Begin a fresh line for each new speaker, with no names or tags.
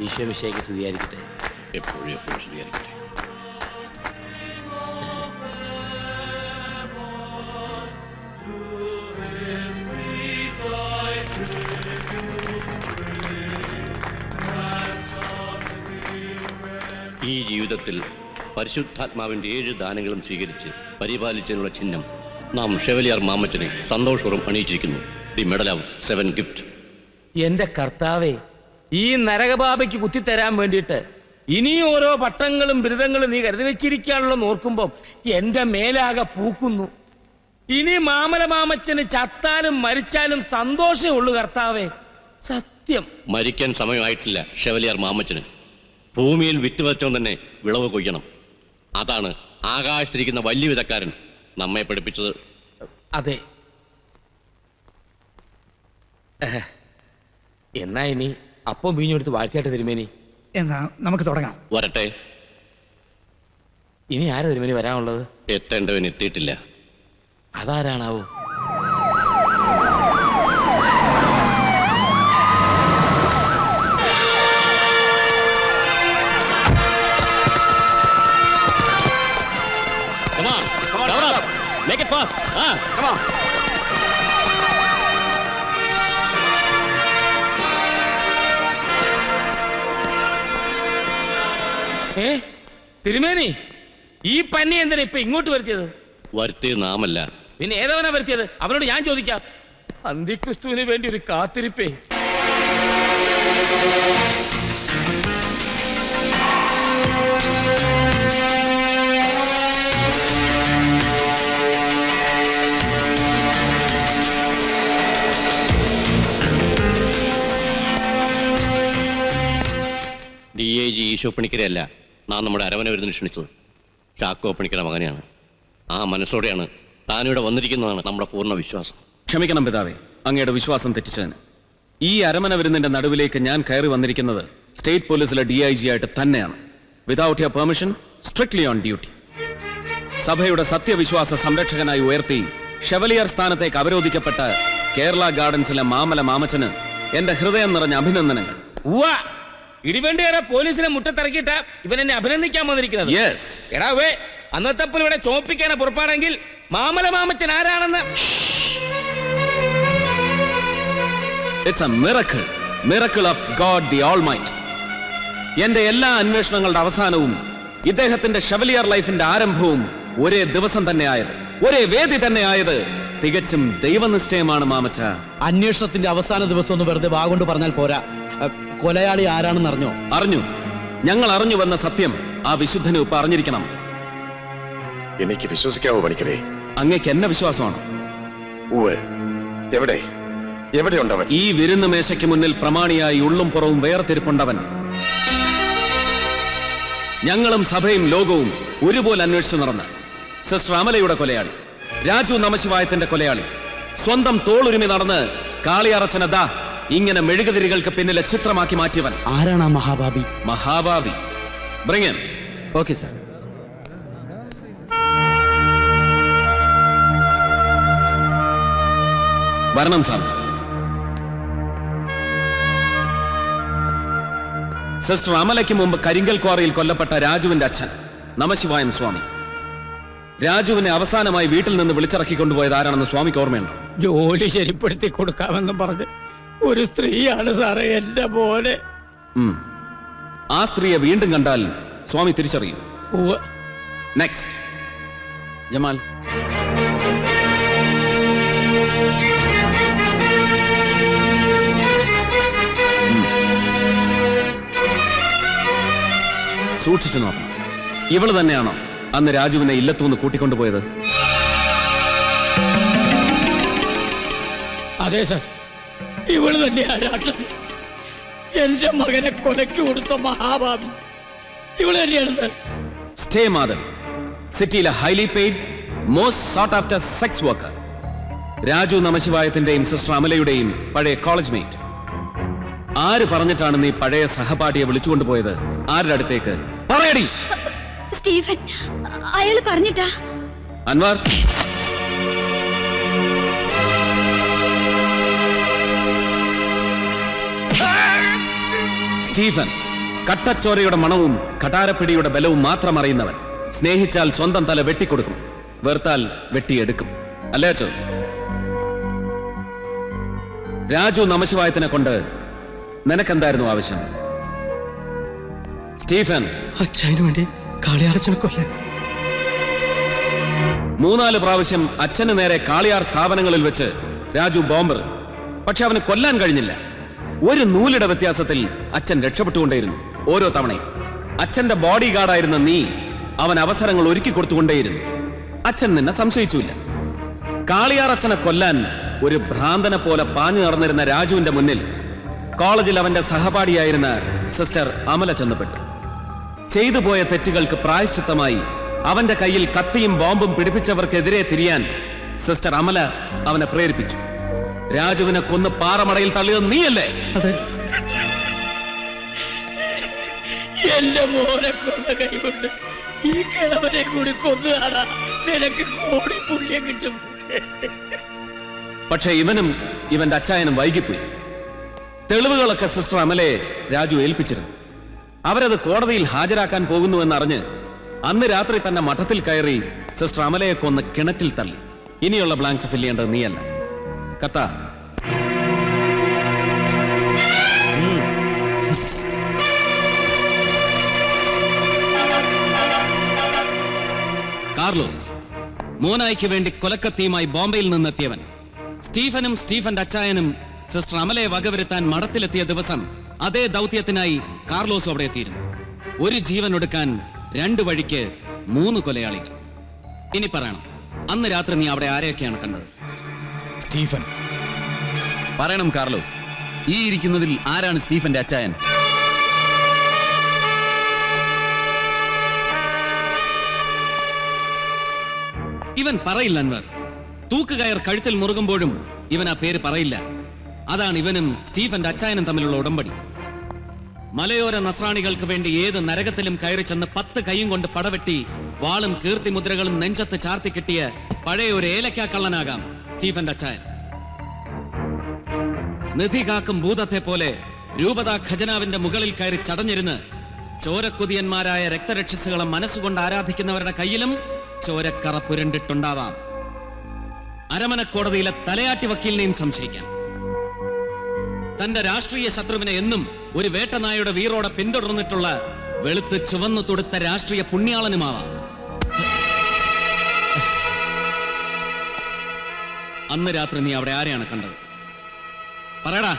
ഈശോമിശിഹായ്ക്ക് സ്തുതിയായിരിക്കട്ടെ.
എപ്പോഴും എപ്പോഴും സ്തുതിയായിരിക്കട്ടെ. ഈ ജീവിതത്തിൽ പരിശുദ്ധാത്മാവിന്റെ 7 ദാനങ്ങളും സ്വീകരിച്ച് പരിപാലിച്ചതിനുള്ള ചിഹ്നം നാം ഷെവലിയർ മാമച്ചനെ സന്തോഷപൂർവ്വം അണിയിച്ചിരിക്കുന്നു. The medal of 7 gift.
എന്റെ കർത്താവേ, ഈ നരകബാബയ്ക്ക് കുത്തിത്തരാൻ വേണ്ടിയിട്ട് ഇനിയും ഓരോ പട്ടങ്ങളും ബിരുദങ്ങളും നീ കരുതി വെച്ചിരിക്കാനുള്ള ഓർക്കുമ്പം എന്റെ മേലാകെ പൂക്കുന്നു. ഇനി മാമല മാമച്ചന് ചത്താലും മരിച്ചാലും സന്തോഷമേ ഉള്ളൂ കർത്താവേ, സത്യം.
മരിക്കാൻ സമയമായിട്ടില്ല ഷെവലിയർ മാമച്ചന്. ഭൂമിയിൽ വിറ്റുവച്ചവൻ തന്നെ വിളവ് കൊയ്യണം. അതാണ് ആകാശത്തിരിക്കുന്ന വലിയ വിധക്കാരൻ നമ്മെ പഠിപ്പിച്ചത്.
അതെ. എന്നാ ഇനി അപ്പം വീഞ്ഞെടുത്ത് വാഴ്ത്തിയായിട്ട് തിരുമേനി.
എന്നാ നമുക്ക് തുടങ്ങാം.
വരട്ടെ.
ഇനി ആരാ തിരുമേനി വരാനുള്ളത്?
എത്തേണ്ടവൻ എത്തിയിട്ടില്ല.
അതാരാണാവോ?
Make it fast. Come on.
തിരുമേനി, ഈ പന്നി എന്തിനാ ഇപ്പൊ ഇങ്ങോട്ട് വരുത്തിയത്?
വരുത്തിയത് നാമല്ല,
പിന്നെ ഏതവനാ വരുത്തിയത്? അവനോട് ഞാൻ ചോദിക്കാം. അന്തിക്രിസ്തുവിന് വേണ്ടി ഒരു കാത്തിരിപ്പേ.
DIG ഈശോ പണിക്കരെയല്ല നാം നമ്മുടെ അരവന വിരുന്നിന് ക്ഷണിച്ചത്. ചാക്കോ പണിക്കരുടെ മകനെയാണ്. ആ മനസ്സോടെയാണ് താനിവിടെ വന്നിരിക്കുന്നതാണ് നമ്മുടെ പൂർണ്ണ വിശ്വാസം.
ക്ഷമിക്കണം പിതാവേ, അങ്ങയുടെ വിശ്വാസം തെറ്റിച്ചതിന്. ഈ അരമന വിരുന്നിന്റെ നടുവിലേക്ക് ഞാൻ കയറി വന്നിരിക്കുന്നത് സ്റ്റേറ്റ് പോലീസിലെ DIG ആയിട്ട് തന്നെയാണ്. Without your permission, strictly on duty. സഭയുടെ സത്യവിശ്വാസ സംരക്ഷകനായി ഉയർത്തി ഷെവലിയർ സ്ഥാനത്തേക്ക് അവരോധിക്കപ്പെട്ട കേരള ഗാർഡൻസിലെ മാമല മാമച്ചന് എന്റെ ഹൃദയം നിറഞ്ഞ അഭിനന്ദനങ്ങൾ.
ഇടിവണ്ടിയേറെ പോലീസിനെ മുട്ടത്തിറക്കിയിട്ട് ഇവൻ എന്നെ അഭിനന്ദിക്കാൻ വന്നിരിക്കുന്നത്. എടാവേ, അന്നത്തെ ഇവിടെ ചോപ്പിക്കാനെ പുറപ്പാടെങ്കിൽ മാമല മാമച്ചൻ ആരാണെന്ന്.
It's a miracle, miracle of God the Almighty. എന്റെ എല്ലാ അന്വേഷണങ്ങളുടെ അവസാനവും ഇദ്ദേഹത്തിന്റെ ഷെവലിയർ ലൈഫിന്റെ ആരംഭവും ഒരേ ദിവസം തന്നെയായത്, ഒരേ വേദി തന്നെയായത് തികച്ചും ദൈവനിശ്ചയമാണ് മാമച്ച.
അന്വേഷണത്തിന്റെ അവസാന ദിവസം ഒന്ന് വെറുതെ വാഗൊണ്ട് പറഞ്ഞാൽ പോരാ. കൊലയാളി ആരാണെന്ന് അറിഞ്ഞോ?
അറിഞ്ഞു. ഞങ്ങൾ അറിഞ്ഞു വന്ന സത്യം ആ വിശുദ്ധന് ഇപ്പൊ അറിഞ്ഞിരിക്കണം.
എനിക്ക് വിശ്വസിക്കാവോ പണിക്കരെ?
അങ്ങേക്ക് എന്നെ വിശ്വാസമാണ്.
എവിടെയുണ്ടവൻ?
ഈ വിരുന്ന് മേശയ്ക്ക് മുന്നിൽ പ്രമാണിയായി ഉള്ളും പുറവും വേർതിരിപ്പുണ്ടവൻ. ഞങ്ങളും സഭയും ലോകവും ഒരുപോലെ അന്വേഷിച്ചു നടന്ന് സിസ്റ്റർ അമലയുടെ കൊലയാളി, രാജു നമശിവായത്തിന്റെ കൊലയാളി, സ്വന്തം തോളുരുമി നടന്ന് കാളിയറച്ചനദാ ഇങ്ങനെ മെഴുകുതിരികൾക്ക് പിന്നിലെ ചിത്രമാക്കി മാറ്റിയവൻ.
ആരാണ് ആ മഹാഭാവി?
മഹാഭാവി. Bring him.
Okay sir.
വരണം സാർ. സിസ്റ്റർ അമലയ്ക്ക് മുമ്പ് കരിങ്കൽ ക്വാറിയിൽ കൊല്ലപ്പെട്ട രാജുവിന്റെ അച്ഛൻ നമശിവായൻ സ്വാമി. രാജുവിനെ അവസാനമായി വീട്ടിൽ നിന്ന് വിളിച്ചിറക്കി കൊണ്ടുപോയത് ആരാണെന്ന് സ്വാമിക്ക് ഓർമ്മയുണ്ടോ?
ജോലി ശരിപ്പെടുത്തി കൊടുക്കാമെന്നും പറഞ്ഞ് ഒരു സ്ത്രീയാണ് സാറേ എന്റെ പോലെ.
ആ സ്ത്രീയെ വീണ്ടും കണ്ടാൽ സ്വാമി തിരിച്ചറിയും. Next Jamal. സൂക്ഷിച്ചു നോക്കണം. ഇവള് തന്നെയാണോ അന്ന് രാജുവിനെ ഇല്ലത്തൂന്ന് കൂട്ടിക്കൊണ്ടുപോയത്?
അതെ സർ, ഇവള് തന്നെയാ രാക്ഷസി. എന്റെ മകനെ കൊലയ്ക്ക് കൊടുത്ത മഹാഭാവി ഇവള് തന്നെയാണ് സർ.
സ്റ്റേ മാധവി, സിറ്റിയിലെ highly paid most sought after sex worker. Raju നമശിവായത്തിന്റെയും സിസ്റ്റർ അമലയുടെയും പഴയ കോളേജ് മേറ്റ്. ആര് പറഞ്ഞിട്ടാണ് നീ പഴയ സഹപാഠിയെ വിളിച്ചുകൊണ്ടുപോയത്? ആരുടെ അടുത്തേക്ക്? പറയടി.
സ്റ്റീഫൻ, അയാൾ പറഞ്ഞിട്ടാ.
അൻവർ, സ്റ്റീഫൻ കട്ടച്ചോരയുടെ മണവും കടാരപ്പിടിയുടെ ബലവും മാത്രം അറിയുന്നവൻ സ്നേഹിച്ചാൽ സ്വന്തം തല വെട്ടിക്കൊടുക്കും, വെറുത്താൽ വെട്ടിയെടുക്കും. അല്ലേ അച്ചോ? രാജു നമശിവായത്തിനെ കൊണ്ട് നിനക്കെന്തായിരുന്നു ആവശ്യം? സ്റ്റീഫൻ,
അച്ഛനു വേണ്ടി കാളിയാറച്ചനെ കൊല്ലാൻ
3-4 പ്രാവശ്യം അച്ഛന് നേരെ കാളിയാർ സ്ഥാപനങ്ങളിൽ വെച്ച് രാജു ബോംബർ. പക്ഷെ അവന് കൊല്ലാൻ കഴിഞ്ഞില്ല. ഒരു നൂലിട വ്യത്യാസത്തിൽ അച്ഛൻ രക്ഷപ്പെട്ടുകൊണ്ടേയിരുന്നു ഓരോ തവണയും. അച്ഛന്റെ ബോഡി ഗാർഡായിരുന്ന നീ അവൻ അവസരങ്ങൾ ഒരുക്കി കൊടുത്തുകൊണ്ടേയിരുന്നു. അച്ഛൻ നിന്നെ സംശയിച്ചില്ല. കാളിയാർ അച്ഛനെ കൊല്ലാൻ ഒരു ഭ്രാന്തനെ പോലെ പാഞ്ഞു നടന്നിരുന്ന രാജുവിന്റെ മുന്നിൽ കോളേജിൽ അവന്റെ സഹപാഠിയായിരുന്ന സിസ്റ്റർ അമല ചെന്നപ്പെട്ടു. ചെയ്തു പോയ തെറ്റുകൾക്ക് പ്രായശ്ചിത്തമായി അവന്റെ കയ്യിൽ കത്തിയും ബോംബും പിടിപ്പിച്ചവർക്കെതിരെ തിരിയാൻ സിസ്റ്റർ അമല അവനെ പ്രേരിപ്പിച്ചു. രാജുവിനെ കൊന്ന് പാറമടയിൽ തള്ളിയത് നീയല്ലേ?
എന്റെ മോനെ കൊന്ന കൈകൊണ്ട് ഈ കിളവനെ കൂടി കൊന്നതാടാ, നിനക്ക് കോടി പുണ്യം കിട്ടും.
പക്ഷെ ഇവനും ഇവന്റെ അച്ചായനും വൈകിപ്പോയി. തെളിവുകളൊക്കെ സിസ്റ്റർ അമലയെ രാജു ഏൽപ്പിച്ചിരുന്നു. അവരത് കോടതിയിൽ ഹാജരാക്കാൻ പോകുന്നുവെന്നറിഞ്ഞ് അന്ന് രാത്രി തന്നെ മഠത്തിൽ കയറി സിസ്റ്റർ അമലയെ കൊന്ന് കിണറ്റിൽ തള്ളി. ഇനിയുള്ള ബ്ലാങ്ക്സ് ഫില്ല് ചെയ്യേണ്ടത് നീയല്ല. കത്ത കാർലോസ്, മോനായിക്ക് വേണ്ടി കൊലക്കത്തിയുമായി ബോംബെയിൽ നിന്നെത്തിയവൻ. സ്റ്റീഫനും സ്റ്റീഫന്റെ അച്ചായനും സിസ്റ്റർ അമലയെ വകവരുത്താൻ മഠത്തിലെത്തിയ ദിവസം അതേ ദൗത്യത്തിനായി കാർലോസ് അവിടെ എത്തിയിരുന്നു. ഒരു ജീവൻ ഒടുക്കാൻ 2 വഴിക്ക് 3 കൊലയാളികൾ. ഇനി പറയണം, അന്ന് രാത്രി നീ അവിടെ ആരെയൊക്കെയാണ് കണ്ടത്?
സ്റ്റീഫൻ.
പറയണം കാർലോസ്, ഈ ഇരിക്കുന്നതിൽ ആരാണ് സ്റ്റീഫന്റെ അച്ചായൻ? ഇവൻ പറയില്ല അൻവർ. തൂക്കുകയർ കഴുത്തിൽ മുറുകുമ്പോഴും ഇവൻ ആ പേര് പറയില്ല. അതാണ് ഇവനും സ്റ്റീഫന്റെ അച്ചായനും തമ്മിലുള്ള ഉടമ്പടി. മലയോര നസ്രാണികൾക്ക് വേണ്ടി ഏത് നരകത്തിലും കയറി ചെന്ന് 10 കൈയും കൊണ്ട് പടവെട്ടി വാളും കീർത്തിമുദ്രകളും നെഞ്ചത്ത് ചാർത്തി കിട്ടിയ പഴയ ഒരു ഏലക്കാക്കള്ളനാകാം സ്റ്റീഫന്റെ അച്ചായൻ. നിധി കാക്കും ഭൂതത്തെ പോലെ രൂപതാ ഖജനാവിന്റെ മുകളിൽ കയറി ചടഞ്ഞിരുന്ന് ചോരക്കുതിയന്മാരായ രക്തരക്ഷസുകളെ മനസ്സുകൊണ്ട് ആരാധിക്കുന്നവരുടെ കയ്യിലും ചോരക്കറ പുരണ്ടിട്ടുണ്ടാവാം. അരമനക്കോടതിയിലെ തലയാട്ടി വക്കീലിനെയും സംശയിക്കാം. തന്റെ രാഷ്ട്രീയ ശത്രുവിനെ എന്നും ഒരു വേട്ടനായുടെ വീറോടെ പിന്തുടർന്നിട്ടുള്ള വെളുത്ത് ചുവന്നു തൊടുത്ത രാഷ്ട്രീയ പുണ്യാളനുമാവാം. അന്ന് രാത്രി നീ അവിടെ ആരെയാണ് കണ്ടത്? പറയടാ.